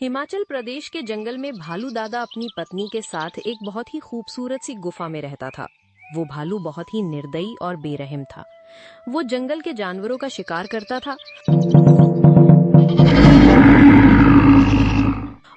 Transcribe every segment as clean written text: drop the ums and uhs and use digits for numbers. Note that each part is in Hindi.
हिमाचल प्रदेश के जंगल में भालू दादा अपनी पत्नी के साथ एक बहुत ही खूबसूरत सी गुफा में रहता था। वो भालू बहुत ही निर्दयी और बेरहम था। वो जंगल के जानवरों का शिकार करता था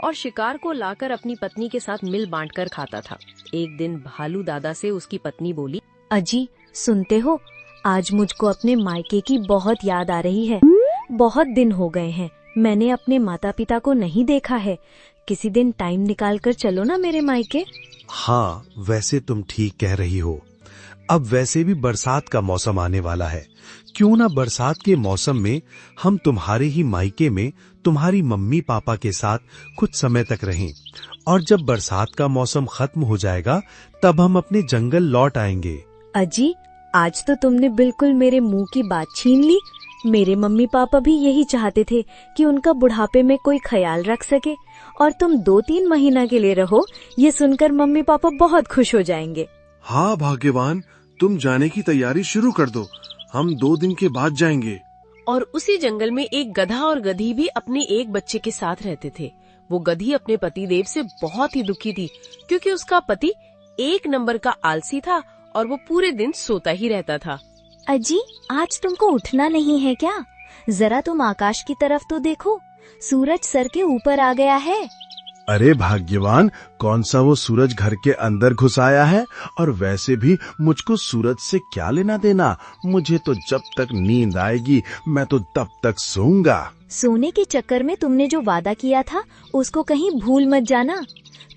और शिकार को लाकर अपनी पत्नी के साथ मिल बांटकर खाता था। एक दिन भालू दादा से उसकी पत्नी बोली, अजी सुनते हो, आज मुझको अपने मायके की बहुत याद आ रही है। बहुत दिन हो गए हैं, मैंने अपने माता पिता को नहीं देखा है। किसी दिन टाइम निकाल कर चलो ना मेरे मायके। हाँ, वैसे तुम ठीक कह रही हो। अब वैसे भी बरसात का मौसम आने वाला है। क्यों ना बरसात के मौसम में हम तुम्हारे ही मायके में तुम्हारी मम्मी पापा के साथ कुछ समय तक रहें, और जब बरसात का मौसम खत्म हो जाएगा तब हम अपने जंगल लौट आएंगे। अजी, आज तो तुमने बिल्कुल मेरे मुंह की बात छीन ली। मेरे मम्मी पापा भी यही चाहते थे कि उनका बुढ़ापे में कोई ख्याल रख सके, और तुम 2-3 महीना के लिए रहो, ये सुनकर मम्मी पापा बहुत खुश हो जाएंगे। हाँ भाग्यवान, तुम जाने की तैयारी शुरू कर दो, हम 2 दिन के बाद जाएंगे। और उसी जंगल में एक गधा और गधी भी अपने एक बच्चे के साथ रहते थे। वो गधी अपने पति देव से बहुत ही दुखी थी, क्योंकि उसका पति एक नंबर का आलसी था और वो पूरे दिन सोता ही रहता था। अजी, आज तुमको उठना नहीं है क्या? जरा तुम आकाश की तरफ तो देखो, सूरज सर के ऊपर आ गया है। अरे भाग्यवान, कौन सा वो सूरज घर के अंदर घुस आया है? और वैसे भी मुझको सूरज से क्या लेना देना? मुझे तो जब तक नींद आएगी मैं तो तब तक सोऊंगा। सोने के चक्कर में तुमने जो वादा किया था उसको कहीं भूल मत जाना।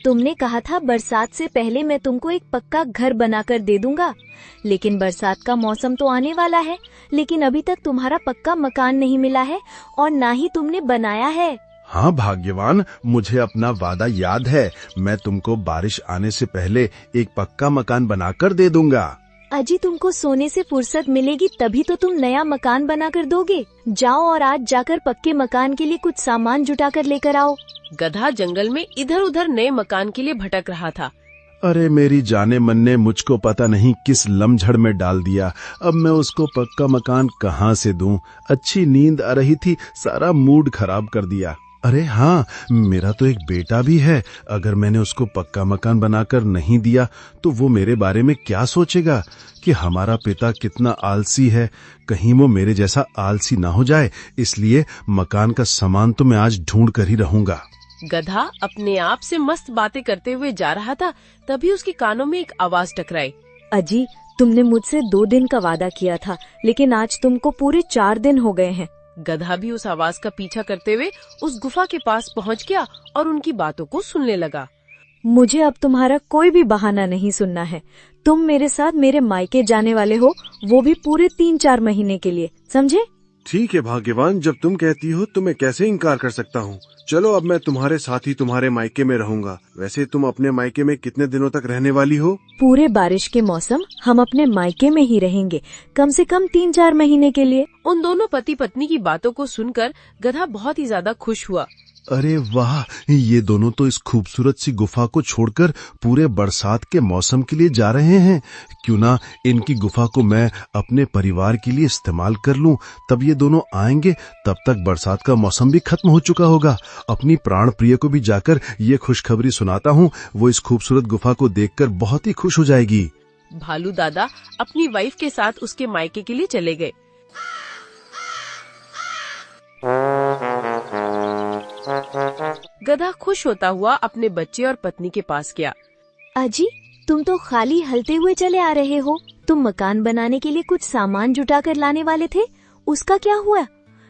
तुमने कहा था बरसात से पहले मैं तुमको एक पक्का घर बनाकर दे दूंगा, लेकिन बरसात का मौसम तो आने वाला है, लेकिन अभी तक तुम्हारा पक्का मकान नहीं मिला है और ना ही तुमने बनाया है। हाँ भाग्यवान, मुझे अपना वादा याद है। मैं तुमको बारिश आने से पहले एक पक्का मकान बनाकर दे दूंगा। अजी, तुमको सोने से फुर्सत मिलेगी तभी तो तुम नया मकान बनाकर दोगे। जाओ और आज जाकर पक्के मकान के लिए कुछ सामान जुटाकर लेकर आओ। गधा जंगल में इधर उधर नए मकान के लिए भटक रहा था। अरे मेरी जाने मन ने मुझको पता नहीं किस लमझड़ में डाल दिया। अब मैं उसको पक्का मकान कहाँ से दूं? अच्छी नींद आ रही थी, सारा मूड खराब कर दिया। अरे हाँ, मेरा तो एक बेटा भी है। अगर मैंने उसको पक्का मकान बनाकर नहीं दिया तो वो मेरे बारे में क्या सोचेगा कि हमारा पिता कितना आलसी है। कहीं वो मेरे जैसा आलसी ना हो जाए, इसलिए मकान का सामान तो मैं आज ढूंढ कर ही रहूंगा। गधा अपने आप से मस्त बातें करते हुए जा रहा था, तभी उसके कानों में एक आवाज टकराई। अजी, तुमने मुझसे 2 दिन का वादा किया था, लेकिन आज तुमको पूरे 4 दिन हो गए हैं। गधा भी उस आवाज का पीछा करते हुए उस गुफा के पास पहुंच गया और उनकी बातों को सुनने लगा। मुझे अब तुम्हारा कोई भी बहाना नहीं सुनना है। तुम मेरे साथ मेरे मायके जाने वाले हो, वो भी पूरे 3-4 महीने के लिए, समझे? ठीक है भाग्यवान, जब तुम कहती हो तो मैं कैसे इनकार कर सकता हूँ। चलो, अब मैं तुम्हारे साथ ही तुम्हारे मायके में रहूंगा। वैसे तुम अपने मायके में कितने दिनों तक रहने वाली हो? पूरे बारिश के मौसम हम अपने मायके में ही रहेंगे, कम से कम 3-4 महीने के लिए। उन दोनों पति पत्नी की बातों को सुनकर गधा बहुत ही ज्यादा खुश हुआ। अरे वाह, ये दोनों तो इस खूबसूरत सी गुफा को छोड़कर पूरे बरसात के मौसम के लिए जा रहे हैं। क्यों ना इनकी गुफा को मैं अपने परिवार के लिए इस्तेमाल कर लूं। तब ये दोनों आएंगे, तब तक बरसात का मौसम भी खत्म हो चुका होगा। अपनी प्राण प्रिय को भी जाकर ये खुशखबरी सुनाता हूँ, वो इस खूबसूरत गुफा को देखकर बहुत ही खुश हो जाएगी। भालू दादा अपनी वाइफ के साथ उसके मायके के लिए चले गए। गधा खुश होता हुआ अपने बच्चे और पत्नी के पास गया। अजी, तुम तो खाली हलते हुए चले आ रहे हो। तुम मकान बनाने के लिए कुछ सामान जुटा कर लाने वाले थे, उसका क्या हुआ?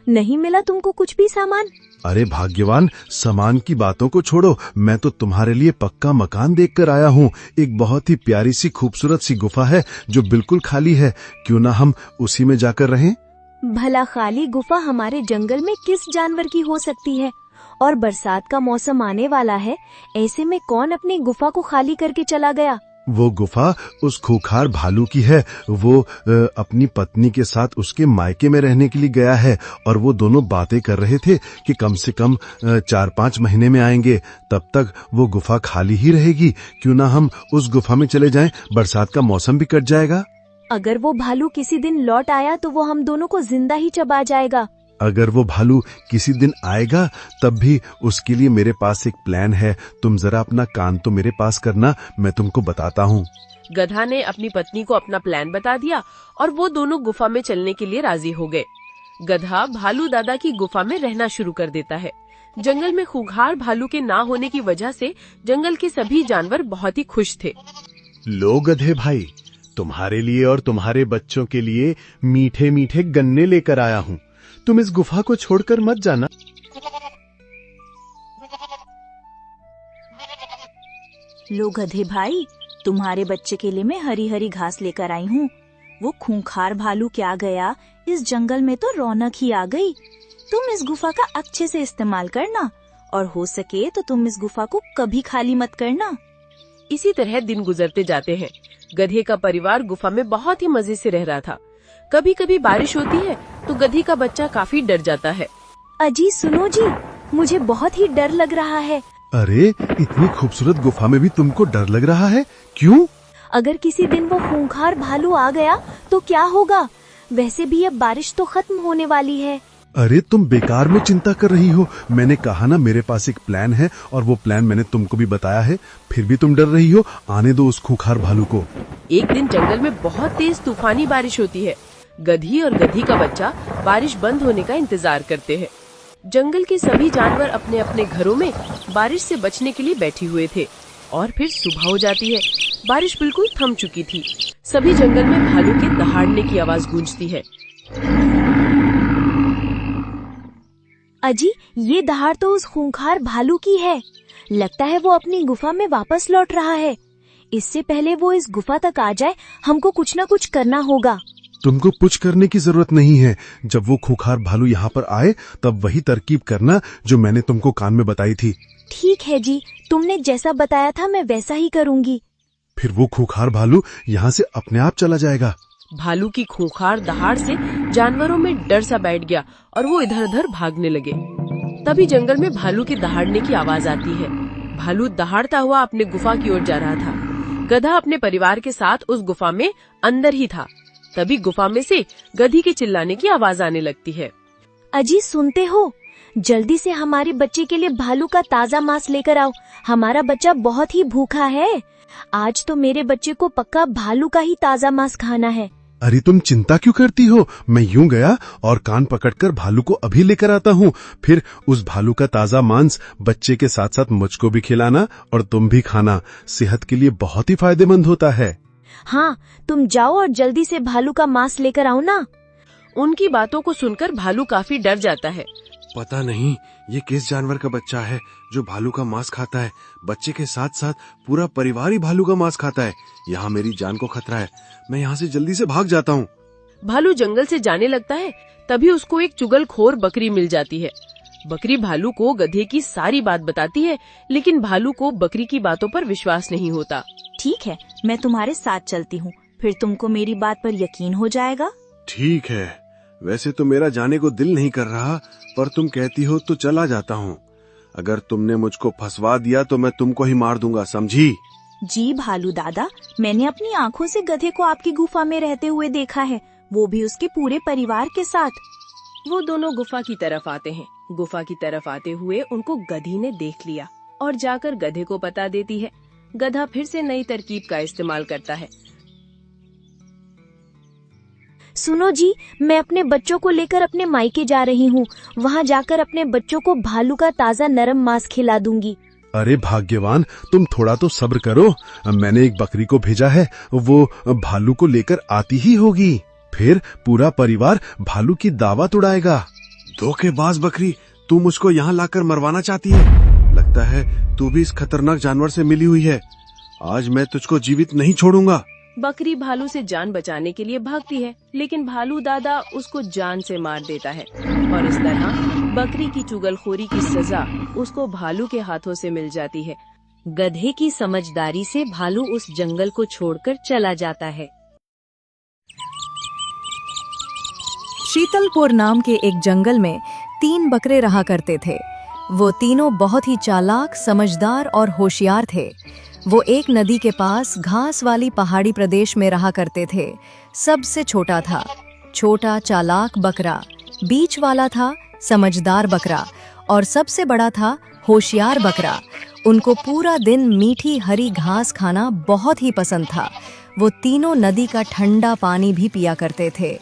नहीं मिला तुमको कुछ भी सामान? अरे भाग्यवान, सामान की बातों को छोड़ो, मैं तो तुम्हारे लिए पक्का मकान देखकर आया हूँ। एक बहुत ही प्यारी सी खूबसूरत सी गुफा है जो बिल्कुल खाली है। क्यों ना हम उसी में जाकर रहें? भला खाली गुफा हमारे जंगल में किस जानवर की हो सकती है? और बरसात का मौसम आने वाला है, ऐसे में कौन अपनी गुफा को खाली करके चला गया? वो गुफा उस खूंखार भालू की है। वो अपनी पत्नी के साथ उसके मायके में रहने के लिए गया है, और वो दोनों बातें कर रहे थे कि कम से कम 4-5 महीने में आएंगे। तब तक वो गुफा खाली ही रहेगी। क्यों ना हम उस गुफा में चले जाएं, बरसात का मौसम भी कट जाएगा। अगर वो भालू किसी दिन लौट आया तो वो हम दोनों को जिंदा ही चबा जाएगा। अगर वो भालू किसी दिन आएगा तब भी उसके लिए मेरे पास एक प्लान है। तुम जरा अपना कान तो मेरे पास करना, मैं तुमको बताता हूँ। गधा ने अपनी पत्नी को अपना प्लान बता दिया और वो दोनों गुफा में चलने के लिए राजी हो गए। गधा भालू दादा की गुफा में रहना शुरू कर देता है। जंगल में खूंखार भालू के ना होने की वजह से जंगल के सभी जानवर बहुत ही खुश थे। लो गधे भाई, तुम्हारे लिए और तुम्हारे बच्चों के लिए मीठे मीठे गन्ने लेकर आया हूँ। तुम इस गुफा को छोड़कर मत जाना। लो गधे भाई, तुम्हारे बच्चे के लिए मैं हरी हरी घास लेकर आई हूँ। वो खूंखार भालू क्या गया, इस जंगल में तो रौनक ही आ गई। तुम इस गुफा का अच्छे से इस्तेमाल करना और हो सके तो तुम इस गुफा को कभी खाली मत करना। इसी तरह दिन गुजरते जाते हैं। गधे का परिवार गुफा में बहुत ही मजे से रह रहा था। कभी कभी बारिश होती है तो गधे का बच्चा काफी डर जाता है। अजी सुनो जी, मुझे बहुत ही डर लग रहा है। अरे, इतनी खूबसूरत गुफा में भी तुमको डर लग रहा है? क्यों? अगर किसी दिन वो खूंखार भालू आ गया तो क्या होगा? वैसे भी अब बारिश तो खत्म होने वाली है। अरे, तुम बेकार में चिंता कर रही हो। मैंने कहा ना, मेरे पास एक प्लान है और वो प्लान मैंने तुमको भी बताया है। फिर भी तुम डर रही हो। आने दो उस खूंखार भालू को। एक दिन जंगल में बहुत तेज तूफानी बारिश होती है। गधी और गधी का बच्चा बारिश बंद होने का इंतजार करते हैं। जंगल के सभी जानवर अपने अपने घरों में बारिश से बचने के लिए बैठे हुए थे और फिर सुबह हो जाती है। बारिश बिल्कुल थम चुकी थी। सभी जंगल में भालू के दहाड़ने की आवाज गूंजती है। अजी, ये दहाड़ तो उस खूंखार भालू की है। लगता है वो अपनी गुफा में वापस लौट रहा है। इससे पहले वो इस गुफा तक आ जाए, हमको कुछ न कुछ करना होगा। तुमको कुछ करने की जरूरत नहीं है। जब वो खूंखार भालू यहाँ पर आए तब वही तरकीब करना जो मैंने तुमको कान में बताई थी। ठीक है जी, तुमने जैसा बताया था मैं वैसा ही करूँगी। फिर वो खूंखार भालू यहाँ से अपने आप चला जाएगा। भालू की खूंखार दहाड़ से जानवरों में डर सा बैठ गया और वो इधर उधर भागने लगे। तभी जंगल में भालू के दहाड़ने की आवाज आती है। भालू दहाड़ता हुआ अपने गुफा की ओर जा रहा था। गधा अपने परिवार के साथ उस गुफा में अंदर ही था। तभी गुफा में से गधी के चिल्लाने की आवाज आने लगती है। अजी सुनते हो? जल्दी से हमारे बच्चे के लिए भालू का ताजा मांस लेकर आओ। हमारा बच्चा बहुत ही भूखा है। आज तो मेरे बच्चे को पक्का भालू का ही ताजा मांस खाना है। अरे, तुम चिंता क्यों करती हो? मैं यूं गया और कान पकड़कर भालू को अभी लेकर आता हूँ। फिर उस भालू का ताजा मांस बच्चे के साथ साथ मुझको भी खिलाना और तुम भी खाना। सेहत के लिए बहुत ही फायदेमंद होता है। हाँ, तुम जाओ और जल्दी से भालू का मांस लेकर आओ ना। उनकी बातों को सुनकर भालू काफी डर जाता है। पता नहीं ये किस जानवर का बच्चा है जो भालू का मांस खाता है। बच्चे के साथ साथ पूरा परिवार ही भालू का मांस खाता है। यहाँ मेरी जान को खतरा है। मैं यहाँ से जल्दी से भाग जाता हूँ। भालू जंगल से जाने लगता है। तभी उसको एक चुगलखोर बकरी मिल जाती है। बकरी भालू को गधे की सारी बात बताती है, लेकिन भालू को बकरी की बातों पर विश्वास नहीं होता। ठीक है, मैं तुम्हारे साथ चलती हूँ, फिर तुमको मेरी बात पर यकीन हो जाएगा। ठीक है, वैसे तो मेरा जाने को दिल नहीं कर रहा, पर तुम कहती हो तो चला जाता हूँ। अगर तुमने मुझको फंसवा दिया तो मैं तुमको ही मार दूंगा, समझी? जी भालू दादा, मैंने अपनी आँखों से गधे को आपकी गुफा में रहते हुए देखा है, वो भी उसके पूरे परिवार के साथ। वो दोनों गुफा की तरफ आते हैं। गुफा की तरफ आते हुए उनको गधी ने देख लिया और जाकर गधे को बता देती है। गधा फिर से नई तरकीब का इस्तेमाल करता है। सुनो जी, मैं अपने बच्चों को लेकर अपने मायके जा रही हूँ। वहाँ जाकर अपने बच्चों को भालू का ताजा नरम मांस खिला दूंगी। अरे भाग्यवान, तुम थोड़ा तो सब्र करो। मैंने एक बकरी को भेजा है, वो भालू को लेकर आती ही होगी। फिर पूरा परिवार भालू की दावत उड़ाएगा। धोखेबाज बकरी, तू मुझको यहाँ लाकर मरवाना चाहती है। लगता है तू भी इस खतरनाक जानवर से मिली हुई है। आज मैं तुझको जीवित नहीं छोड़ूंगा। बकरी भालू से जान बचाने के लिए भागती है, लेकिन भालू दादा उसको जान से मार देता है और इस तरह बकरी की चुगलखोरी की सजा उसको भालू के हाथों से मिल जाती है। गधे की समझदारी से भालू उस जंगल को छोड़कर चला जाता है। शीतलपुर नाम के एक जंगल में 3 बकरे रहा करते थे। वो तीनों बहुत ही चालाक, समझदार और होशियार थे। वो एक नदी के पास घास वाली पहाड़ी प्रदेश में रहा करते थे। सबसे छोटा था। छोटा चालाक बकरा बीच वाला था समझदार बकरा और सबसे बड़ा था होशियार बकरा। उनको पूरा दिन मीठी हरी घास खाना बहुत ही पसंद था। वो तीनों नदी का ठंडा पानी भी पिया करते थे।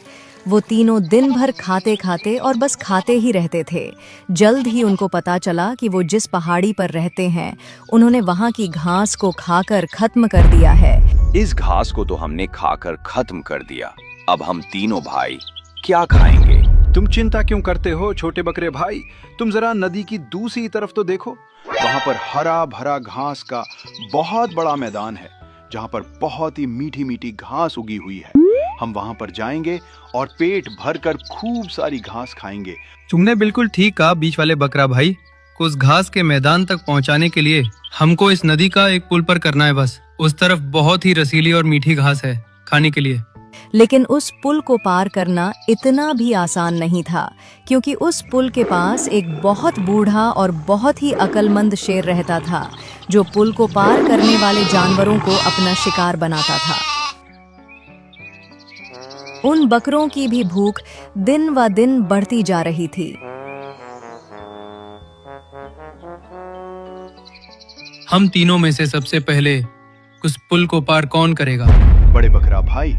वो तीनों दिन भर खाते खाते और बस खाते ही रहते थे। जल्द ही उनको पता चला कि वो जिस पहाड़ी पर रहते हैं उन्होंने वहाँ की घास को खाकर खत्म कर दिया है। इस घास को तो हमने खाकर खत्म कर दिया। अब हम तीनों भाई क्या खाएंगे? तुम चिंता क्यों करते हो छोटे बकरे भाई? तुम जरा नदी की दूसरी तरफ तो देखो। वहाँ पर हरा भरा घास का बहुत बड़ा मैदान है जहाँ पर बहुत ही मीठी मीठी घास उगी हुई है। हम वहाँ पर जाएंगे और पेट भरकर खूब सारी घास खाएंगे। तुमने बिल्कुल ठीक कहा बीच वाले बकरा भाई। उस घास के मैदान तक पहुँचाने के लिए हमको इस नदी का एक पुल पर करना है बस। उस तरफ बहुत ही रसीली और मीठी घास है खाने के लिए। लेकिन उस पुल को पार करना इतना भी आसान नहीं था, क्योंकि उस पुल के पास एक बहुत बूढ़ा और बहुत ही अक्लमंद शेर रहता था, जो पुल को पार करने वाले जानवरों को अपना शिकार बनाता था। उन बकरों की भी भूख दिन व दिन बढ़ती जा रही थी। हम तीनों में से सबसे पहले उस पुल को पार कौन करेगा? बड़े बकरा भाई,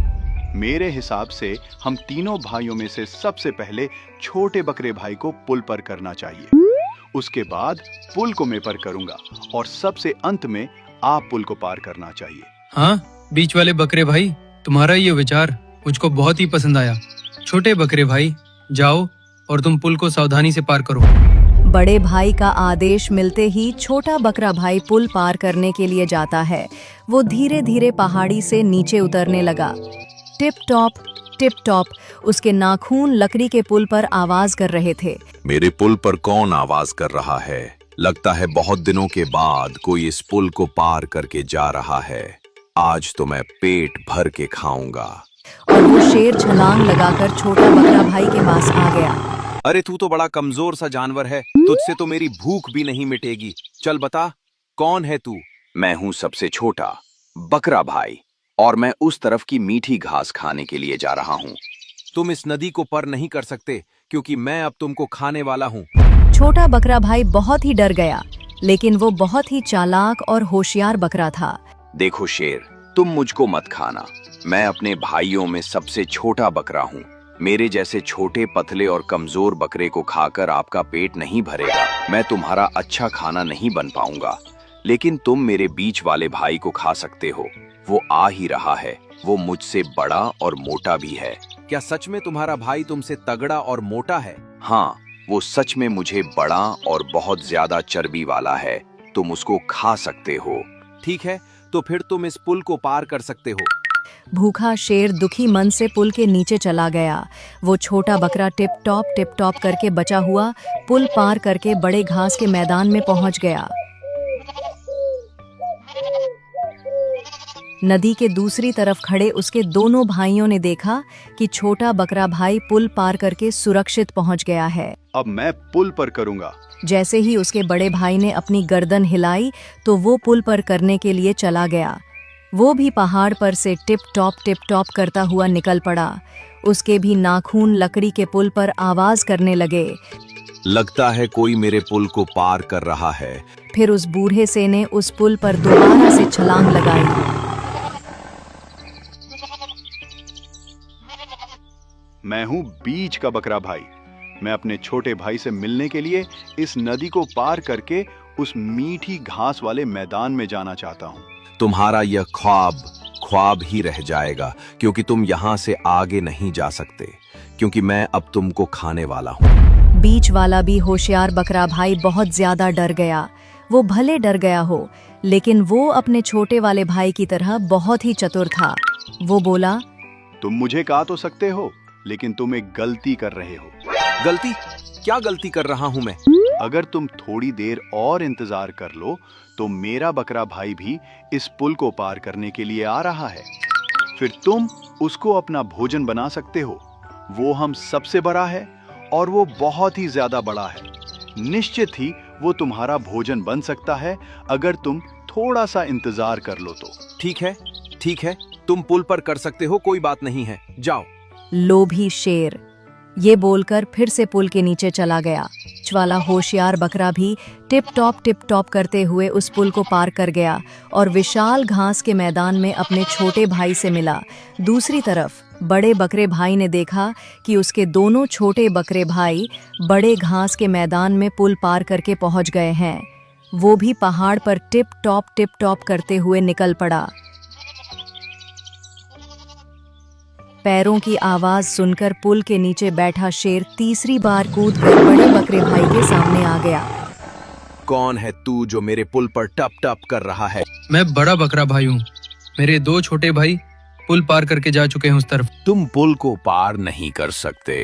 मेरे हिसाब से हम तीनों भाइयों में से सबसे पहले छोटे बकरे भाई को पुल पर करना चाहिए। उसके बाद पुल को मैं पार करूंगा और सबसे अंत में आप पुल को पार करना चाहिए। हाँ बीच वाले बकरे भाई, तुम्हारा ये विचार मुझको बहुत ही पसंद आया। छोटे बकरे भाई, जाओ और तुम पुल को सावधानी से पार करो। बड़े भाई का आदेश मिलते ही छोटा बकरा भाई पुल पार करने के लिए जाता है। वो धीरे धीरे पहाड़ी से नीचे उतरने लगा। टिप टॉप उसके नाखून लकड़ी के पुल पर आवाज कर रहे थे। मेरे पुल पर कौन आवाज कर रहा है? लगता है बहुत दिनों के बाद कोई इस पुल को पार करके जा रहा है। आज तो मैं पेट भर के खाऊंगा। और वो शेर छलांग लगाकर छोटा बकरा भाई के पास आ गया। अरे तू तो बड़ा कमजोर सा जानवर है, तुझसे तो मेरी भूख भी नहीं मिटेगी। चल बता, कौन है तू? मैं हूँ सबसे छोटा बकरा भाई और मैं उस तरफ की मीठी घास खाने के लिए जा रहा हूँ। तुम इस नदी को पार नहीं कर सकते क्योंकि मैं अब तुमको खाने वाला हूँ। छोटा बकरा भाई बहुत ही डर गया, लेकिन वो बहुत ही चालाक और होशियार बकरा था। देखो शेर, तुम मुझको मत खाना। मैं अपने भाइयों में सबसे छोटा बकरा हूँ। मेरे जैसे छोटे पतले और कमजोर बकरे को खाकर आपका पेट नहीं भरेगा। मैं तुम्हारा अच्छा खाना नहीं बन पाऊंगा, लेकिन तुम मेरे बीच वाले भाई को खा सकते हो। वो आ ही रहा है। वो मुझसे बड़ा और मोटा भी है। क्या सच में तुम्हारा भाई तुमसे तगड़ा और मोटा है? हाँ, वो सच में मुझे बड़ा और बहुत ज्यादा चर्बी वाला है। तुम उसको खा सकते हो। ठीक है, तो फिर तुम इस पुल को पार कर सकते हो। भूखा शेर दुखी मन से पुल के नीचे चला गया। वो छोटा बकरा टिप टॉप करके बचा हुआ पुल पार करके बड़े घास के मैदान में पहुंच गया। नदी के दूसरी तरफ खड़े उसके दोनों भाइयों ने देखा कि छोटा बकरा भाई पुल पार करके सुरक्षित पहुंच गया है। अब मैं पुल पर करूंगा। जैसे ही उसके बड़े भाई ने अपनी गर्दन हिलाई तो वो पुल पर करने के लिए चला गया। वो भी पहाड़ पर से टिप टॉप करता हुआ निकल पड़ा। उसके भी नाखून लकड़ी के पुल पर आवाज करने लगे। लगता है कोई मेरे पुल को पार कर रहा है। फिर उस बूढ़े से ने उस पुल पर दोबारा से छलांग लगाई। मैं हूँ बीच का बकरा भाई। मैं अपने छोटे भाई से मिलने के लिए इस नदी को पार करके उस मीठी घास वाले मैदान में जाना चाहता हूँ। तुम्हारा यह ख्वाब ही रह जाएगा, क्योंकि तुम यहाँ से आगे नहीं जा सकते, क्योंकि मैं अब तुमको खाने वाला हूँ। बीच वाला भी होशियार बकरा भाई बहुत ज्यादा डर गया। वो भले डर गया हो, लेकिन वो अपने छोटे वाले भाई की तरह बहुत ही चतुर था। वो बोला, तुम मुझे कहा तो सकते हो, लेकिन तुम एक गलती कर रहे हो। गलती? क्या गलती कर रहा हूँ मैं? अगर तुम थोड़ी देर और इंतजार कर लो तो मेरा बकरा भाई भी इस पुल को पार करने के लिए आ रहा है। फिर तुम उसको अपना भोजन बना सकते हो। वो हम सबसे बड़ा है और वो बहुत ही ज्यादा बड़ा है। निश्चित ही वो तुम्हारा भोजन बन सकता है अगर तुम थोड़ा सा इंतजार कर लो तो। ठीक है, तुम पुल पर कर सकते हो, कोई बात नहीं है, जाओ। लोभी शेर। ये बोलकर फिर से पुल के नीचे चला गया। वाला होशियार बकरा भी टिप टॉप करते हुए उस पुल को पार कर गया और विशाल घास के मैदान में अपने छोटे भाई से मिला। दूसरी तरफ बड़े बकरे भाई ने देखा कि उसके दोनों छोटे बकरे भाई बड़े घास के मैदान में पुल पार करके पहुंच गए हैं। वो भी पहाड़ पर टिप टॉप करते हुए निकल पड़ा। पैरों की आवाज सुनकर पुल के नीचे बैठा शेर तीसरी बार कूदकर बड़े बकरे भाई के सामने आ गया। कौन है तू जो मेरे पुल पर टप कर रहा है? मैं बड़ा बकरा भाई हूँ। मेरे दो छोटे भाई पुल पार करके जा चुके हैं उस तरफ। तुम पुल को पार नहीं कर सकते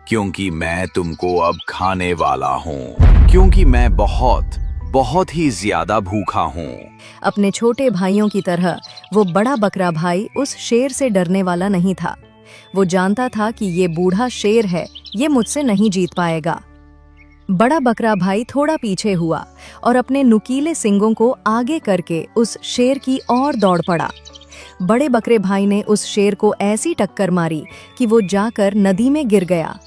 क्योंकि मैं तुमको अब खाने वाला हूँ, क्योंकि मैं बहुत ही ज्यादा भूखा हूँ। अपने छोटे भाइयों की तरह वो बड़ा बकरा भाई उस शेर से डरने वाला नहीं था। वो जानता था कि ये बूढ़ा शेर है, ये मुझसे नहीं जीत पाएगा। बड़ा बकरा भाई थोड़ा पीछे हुआ और अपने नुकीले सींगों को आगे करके उस शेर की ओर दौड़ पड़ा। बड़े बकरे भाई ने उस शेर को ऐसी टक्कर मारी कि वो जाकर नदी में गिर गया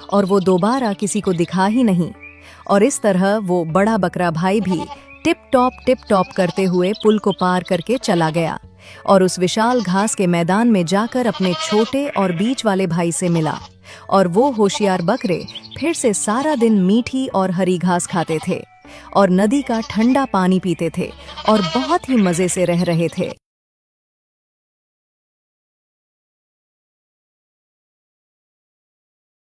और वो दोबारा किसी को दिखा ही नहीं। और इस तरह वो बड़ा बकरा भाई भी टिप टॉप करते हुए पुल को पार करके चला गया और उस विशाल घास के मैदान में जाकर अपने छोटे और बीच वाले भाई से मिला। और वो होशियार बकरे फिर से सारा दिन मीठी और हरी घास खाते थे और नदी का ठंडा पानी पीते थे और बहुत ही मजे से रह रहे थे।